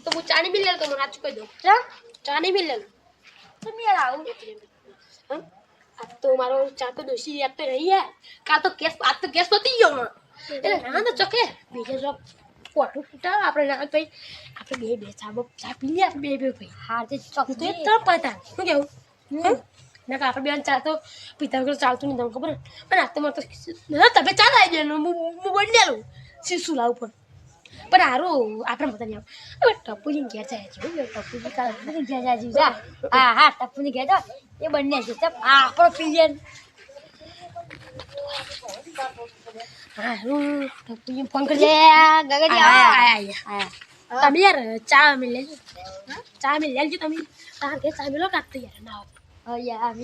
તો હું ચાની બિલ લેતો મને સાચું કહી દઉં ચાની બિલ લેલો તો મેળ આવું આ તો મારો ચા તો દોશી યાદ તો રહી યાર કાલ તો કેસ આજ તો કેસ પતી ગયો માં એટલે ના ના ચોકે બીજે જો કોઠું ફૂટા આપણે ના ભાઈ આપણે બે ચા પી લે આપણે બે ભાઈ હાર તે ચોક તો એ તો પતા શું કેવું ના આપણે બેન ચા તો પિતા વગર ચાલતું નહીં તમને ખબર પણ આ તો મને તો તમે ચા લાવી દે હું બની આલું શીશું લાવું પણ હારું આપણે મતા નહીં આવે ટપુજી ઘેર જાય છે ટપુજી કાલ ઘેર જાજી જા હા હા ટપુની ઘેર જા એ બંને છે ચપ આ આપણો પીજન હારું ટપુજી ફોન કરી લે ગગડી આયા તમે યાર ચા મિલ લેજો ચા મિલ લેજો તમે તાર કે ચા મિલો કાઢતો યાર ના યાર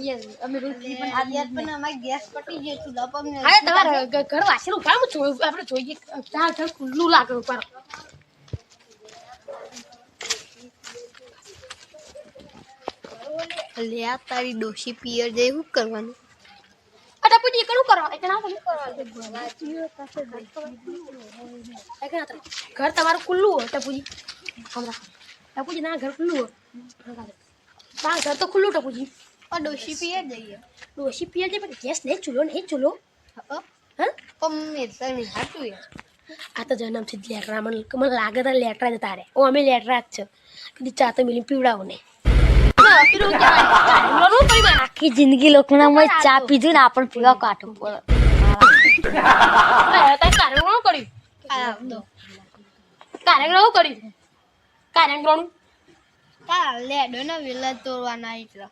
અમે રોટલી પણ આ યાર પણ અમારી ગેસ પટી ગઈ ચૂલા પર ને હા તમારા ઘર વાસી ઉપાડ આપણે જોઈએ ચા ઘર ખુલ્લું લાગે ઉપાડ લે આ તારી ડોશી પિયર જઈ શું કરવાનું અટા પૂજી કણું કરો એક ના ઘર તમારું ખુલ્લું હોય ટપુજી હમણાં ટપુજી ના ઘર ખુલ્લું હોય ના ઘર તો ખુલ્લું ટપુજી આ ડોશી પિયર જઈએ ડોશી પિયર છે પણ ગેસ નહીં ચૂલો હા પણ મેં તને હાટું યાર આ તો જન્મથી જ લેટરા મને લાગે તારે લેટરા જ તારે ઓ અમે લેટરા જ છે કદી ચા તો મિલી પીવડાવો નહીં આખી જિંદગી લોકોના મેં ચા પીધું ને આપણને પીવા કાઢવું પડે કાર્યક્રમ કર્યું લેડો ને વેલા તોડવાના એટલે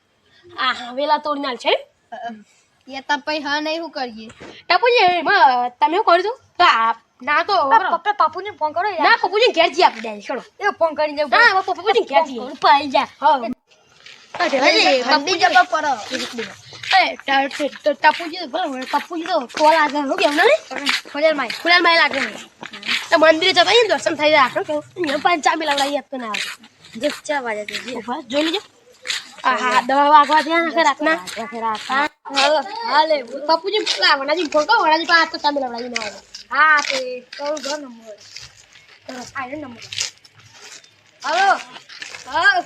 હા વેલા તોડી નાલ છે યા તા પઈ હા નહીં શું કરીએ ટપુજી તમે શું કર્યું ના તો પપ્પુને ફોન કરો ના પપ્પુજી ઘેર જી આપી દે છોડો એ ફોન કરી દે ના પપ્પુજી ઘેર જી પાઈ જા પપ્પુજી તો કોલ લાગે હું કેવું ને ખુલેલ માં લાગે તો મંદિરે જતા ને દર્શન થઈ જાય આપણે કેવું પાંચ ચા મિલાવડાવી આપતો ના આવે ચા વાજે જોઈ લેજો હા 10 વાગવા ત્યાં રાતના હાલે પપ્પુજી વણાજી ફોન કરો વણાજી પાસે તો ચા મિલાવડાવી ના આવે હા તે કહું ઘર નંબર આનો નંબર હલો હા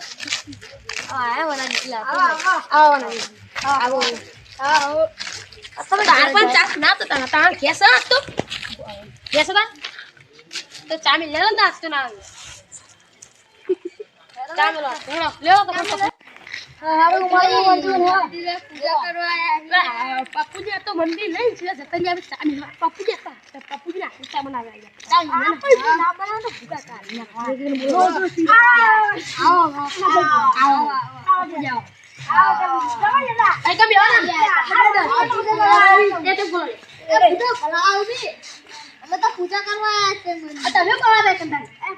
આ વના નીકળા આવવાના આવો તમે ચાર પાંચ ચા ના તો તાણ કેસ તો કેસ તો ચા મિલ લેલો ના તો ના ચા મિલો લેવો તો પપ્પુજી તો મંદિર નહીં છે જતા ને ચા મિલ પપ્પુજી ના ચા બનાવ્યા ચા ના બનાવો તો ભૂકા કાઢી પૂજા કરવા તમે કરવા દે કંટાળી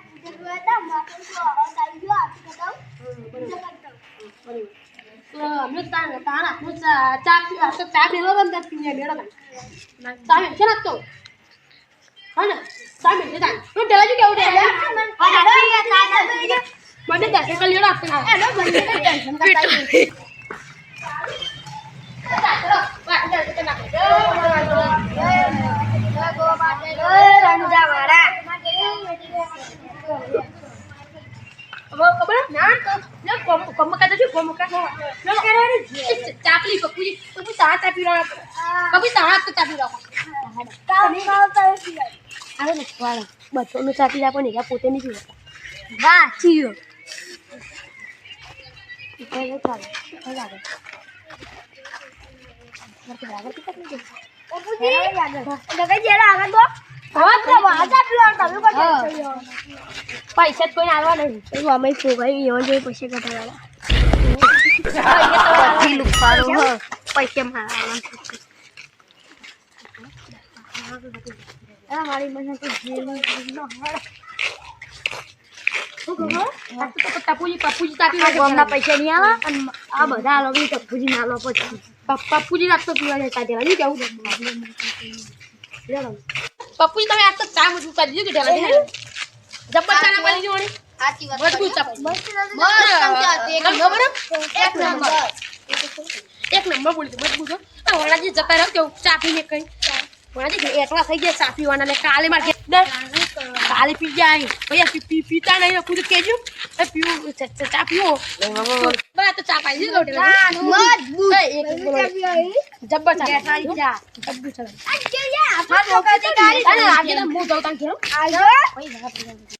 અમે તારા ચા પીલો બંધ પીને મેળો સામે છે ના તો હા ને સામે છે તાન હું ટેલાજી કેવું દે મને દસ કલ લેડો આપતો ના એનો બંધ ટેન્શન કાઈ ચાપલી પપ્પુજી તારા ચાપી રહ્યો પપ્પુ તારા તો ચાપી રહ્યો બચ્ચોનું ચાપી રાખો ને પોતે નહીં પીવો વાહ ચીયો પૈસા કોઈ આલવા નહીં અમે ભાઈ એવા જોઈએ પૈસા કઢાવવા પૈસા મારી મને તો પપ્પુજી તાપી ગામના પૈસા નહીં આવે અને આ બધા લોકો ટપુજી ના લો પછી પપ્પુજી રાખતો પીવા જાય કાઢેલા નહીં કેવું પપ્પુજી તમે આજ તો ચા મજબૂત કરી દીધું કે ઢેલા જબ્બર ચા ના પાડી દીધી સાચી વાત મજબૂત ચા એક નંબર બોલી મજબૂત વણાજી જતા રહ્યો કેવું ચા પીને કઈ વણાજી એટલા થઈ ગયા ચા પીવાના કાલે મારે કાલે પી જાય ભૈયા પીતા નહીં ખુદ કેજો એ પીવું ચા પીવો બસ તો ચા પાઈ દીધો મજબૂત. જબ્બર ચા બેઠાડી ચા. જબ્બર ચા હા, છોકરાથી કાઢી અને આજે તો હું જાઉં તાન ઘેર. આવજો.